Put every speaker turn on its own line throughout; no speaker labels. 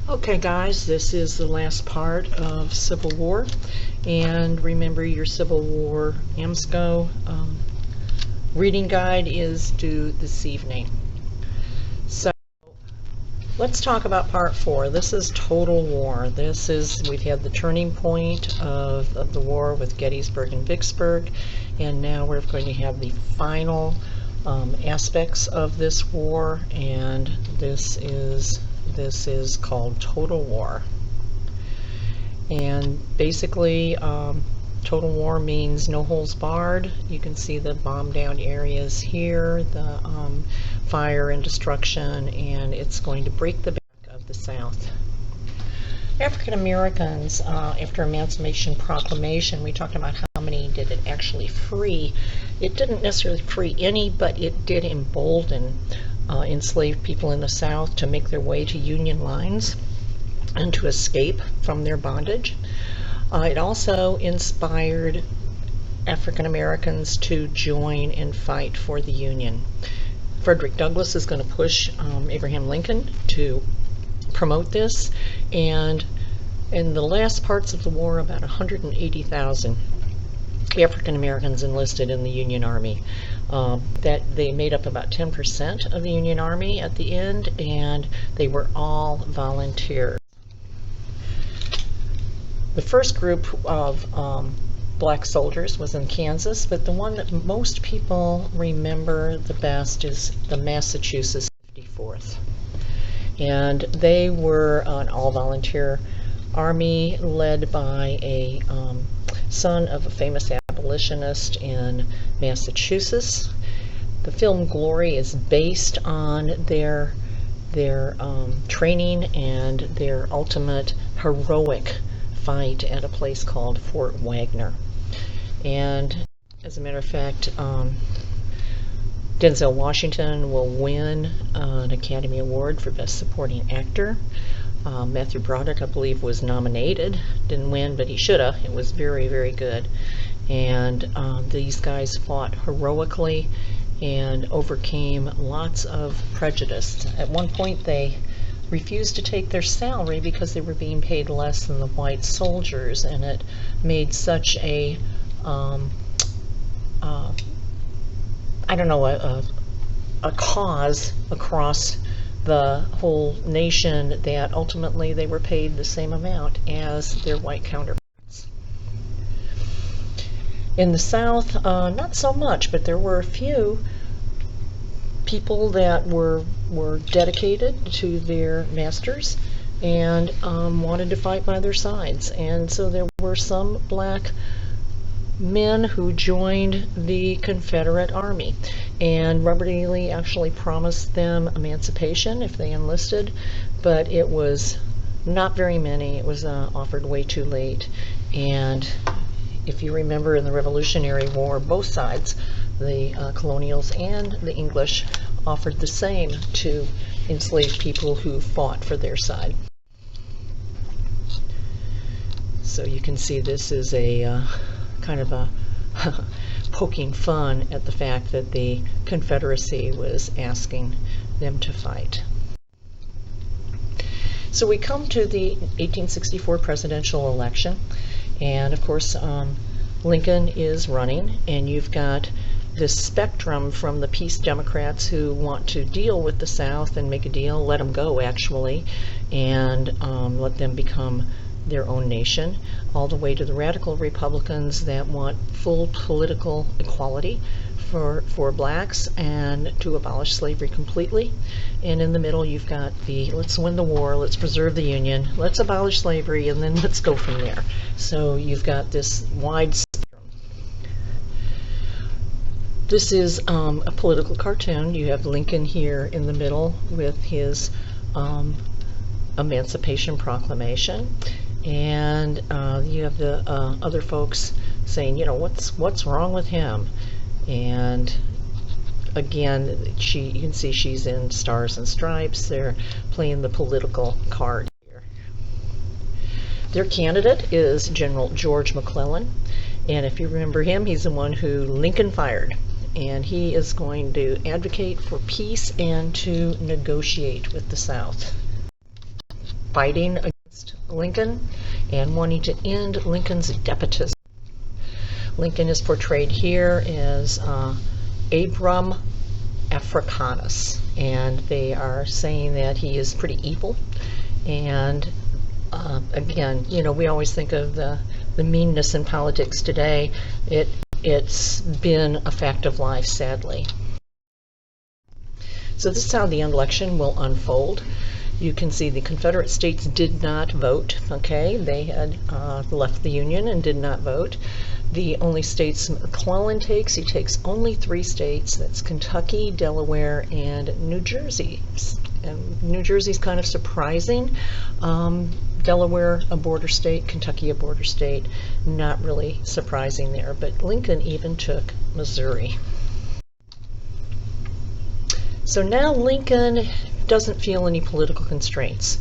Okay guys, this is the last part of Civil War, and remember your Civil War AMSCO reading guide is due this evening. So let's talk about part 4. This is total war. We've had the turning point of the war with Gettysburg and Vicksburg, and now we're going to have the final aspects of this war, and this is called Total War. And basically, Total War means no holds barred. You can see the bombed down areas here, the fire and destruction, and it's going to break the back of the South. African Americans, after Emancipation Proclamation, we talked about how many did it actually free. It didn't necessarily free any, but it did embolden enslaved people in the South to make their way to Union lines and to escape from their bondage. It also inspired African Americans to join and fight for the Union. Frederick Douglass is going to push Abraham Lincoln to promote this, and in the last parts of the war, about 180,000 African Americans enlisted in the Union Army. That they made up about 10% of the Union Army at the end, and they were all volunteers. The first group of black soldiers was in Kansas, but the one that most people remember the best is the Massachusetts 54th. And they were an all-volunteer army led by a son of a famous abolitionist in Massachusetts. The film Glory is based on their training and their ultimate heroic fight at a place called Fort Wagner. And as a matter of fact, Denzel Washington will win an Academy Award for Best Supporting Actor. Matthew Broderick, I believe, was nominated. Didn't win, but he should have. It was very, very good. And these guys fought heroically and overcame lots of prejudice. At one point, they refused to take their salary because they were being paid less than the white soldiers, and it made such a a cause across the whole nation that ultimately they were paid the same amount as their white counterparts. In the South, not so much, but there were a few people that were dedicated to their masters and wanted to fight by their sides. And so there were some black men who joined the Confederate Army, and Robert E. Lee actually promised them emancipation if they enlisted, but it was not very many. It was offered way too late. And if you remember, in the Revolutionary War, both sides, the colonials and the English, offered the same to enslaved people who fought for their side. So you can see this is a kind of a poking fun at the fact that the Confederacy was asking them to fight. So we come to the 1864 presidential election, and of course Lincoln is running, and you've got this spectrum from the Peace Democrats who want to deal with the South and make a deal, let them go actually, and let them become their own nation, all the way to the radical Republicans that want full political equality for blacks and to abolish slavery completely. And in the middle you've got the let's win the war, let's preserve the Union, let's abolish slavery, and then let's go from there. So you've got this wide spectrum. This is a political cartoon. You have Lincoln here in the middle with his Emancipation Proclamation, and you have the other folks saying, you know, what's wrong with him? And again, you can see she's in Stars and Stripes. They're playing the political card here. Their candidate is General George McClellan, and if you remember him, he's the one who Lincoln fired, and he is going to advocate for peace and to negotiate with the South. fighting against Lincoln and wanting to end Lincoln's despotism. Lincoln is portrayed here as Abram Africanus, and they are saying that he is pretty evil. And again, you know, we always think of the meanness in politics today. It's been a fact of life, sadly. So this is how the election will unfold. You can see the Confederate States did not vote, okay? They had left the Union and did not vote. The only states McClellan takes, he takes only 3 states. That's Kentucky, Delaware, and New Jersey. And New Jersey's kind of surprising. Delaware, a border state, Kentucky, a border state. Not really surprising there, but Lincoln even took Missouri. So now Lincoln doesn't feel any political constraints.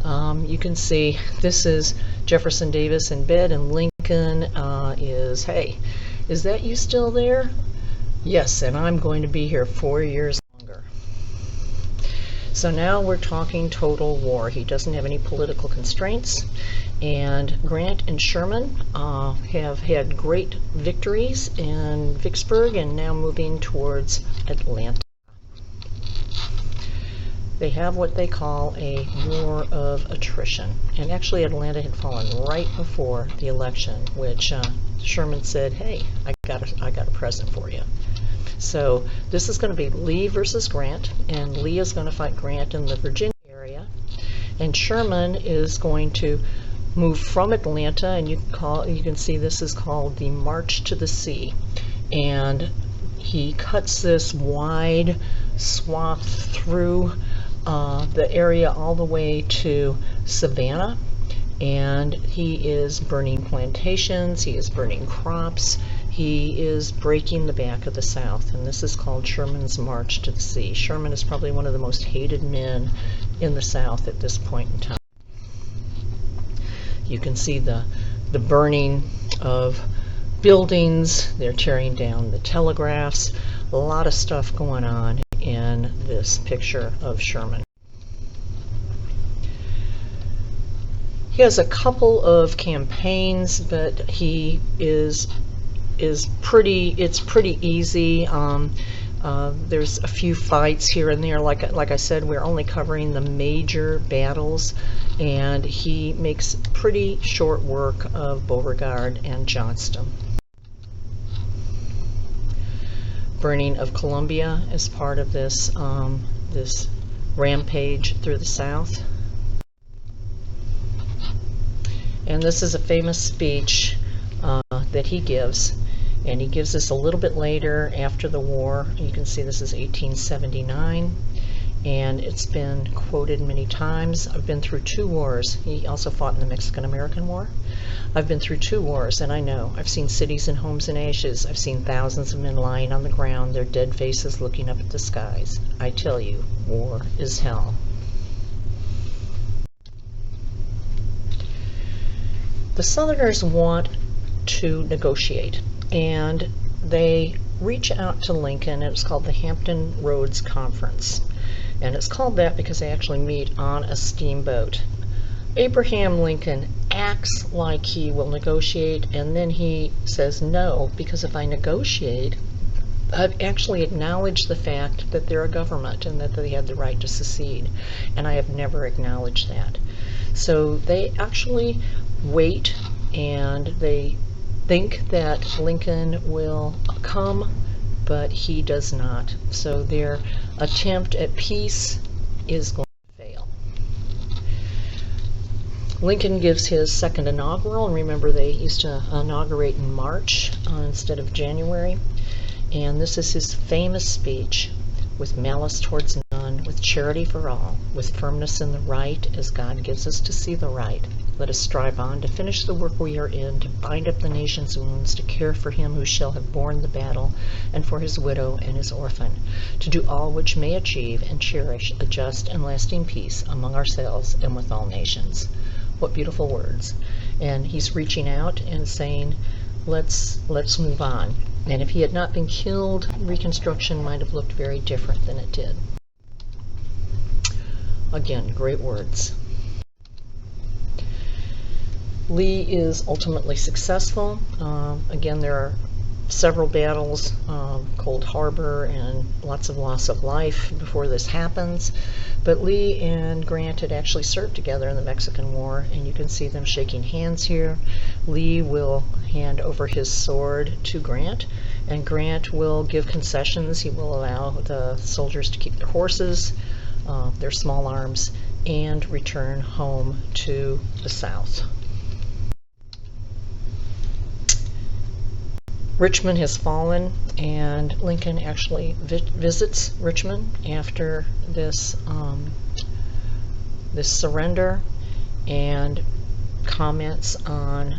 You can see this is Jefferson Davis in bed, and Lincoln is, hey, is that you still there? Yes, and I'm going to be here 4 years longer. So now we're talking total war. He doesn't have any political constraints, and Grant and Sherman have had great victories in Vicksburg and now moving towards Atlanta. They have what they call a war of attrition. And actually Atlanta had fallen right before the election, which Sherman said, hey, I got a present for you. So this is going to be Lee versus Grant, and Lee is going to fight Grant in the Virginia area, and Sherman is going to move from Atlanta, and you can see this is called the March to the Sea. And he cuts this wide swath through the area all the way to Savannah, and he is burning plantations, he is burning crops, he is breaking the back of the South, and this is called Sherman's March to the Sea. Sherman is probably one of the most hated men in the South at this point in time. You can see the burning of buildings, they're tearing down the telegraphs, a lot of stuff going on in this picture of Sherman. He has a couple of campaigns, but he it's pretty easy. There's a few fights here and there. Like I said, we're only covering the major battles, and he makes pretty short work of Beauregard and Johnston. Burning of Columbia as part of this this rampage through the South. And this is a famous speech that he gives, and he gives this a little bit later after the war. You can see this is 1879, and it's been quoted many times. I've been through 2 wars. He also fought in the Mexican-American War. I've been through 2 wars, and I know. I've seen cities and homes in ashes. I've seen thousands of men lying on the ground, their dead faces looking up at the skies. I tell you, war is hell. The Southerners want to negotiate, and they reach out to Lincoln, and it's called the Hampton Roads Conference. And it's called that because they actually meet on a steamboat. Abraham Lincoln acts like he will negotiate, and then he says no, because if I negotiate, I've actually acknowledged the fact that they're a government and that they had the right to secede, and I have never acknowledged that. So they actually wait, and they think that Lincoln will come, but he does not. So their attempt at peace is going to fail. Lincoln gives his second inaugural, and remember they used to inaugurate in March instead of January. And this is his famous speech: with malice towards none, with charity for all, with firmness in the right, as God gives us to see the right. Let us strive on to finish the work we are in, to bind up the nation's wounds, to care for him who shall have borne the battle, and for his widow and his orphan, to do all which may achieve and cherish a just and lasting peace among ourselves and with all nations. What beautiful words. And he's reaching out and saying, let's move on. And if he had not been killed, Reconstruction might have looked very different than it did. Again, great words. Lee is ultimately successful. Again, there are several battles, Cold Harbor, and lots of loss of life before this happens. But Lee and Grant had actually served together in the Mexican War, and you can see them shaking hands here. Lee will hand over his sword to Grant, and Grant will give concessions. He will allow the soldiers to keep their horses, their small arms, and return home to the South. Richmond has fallen, and Lincoln actually visits Richmond after this this surrender and comments on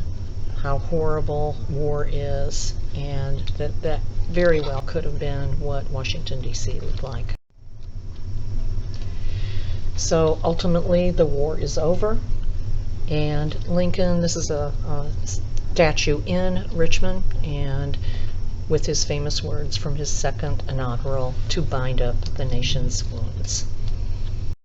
how horrible war is, and that very well could have been what Washington, D.C. looked like. So ultimately the war is over, and Lincoln, this is a statue in Richmond, and with his famous words from his second inaugural, to bind up the nation's wounds.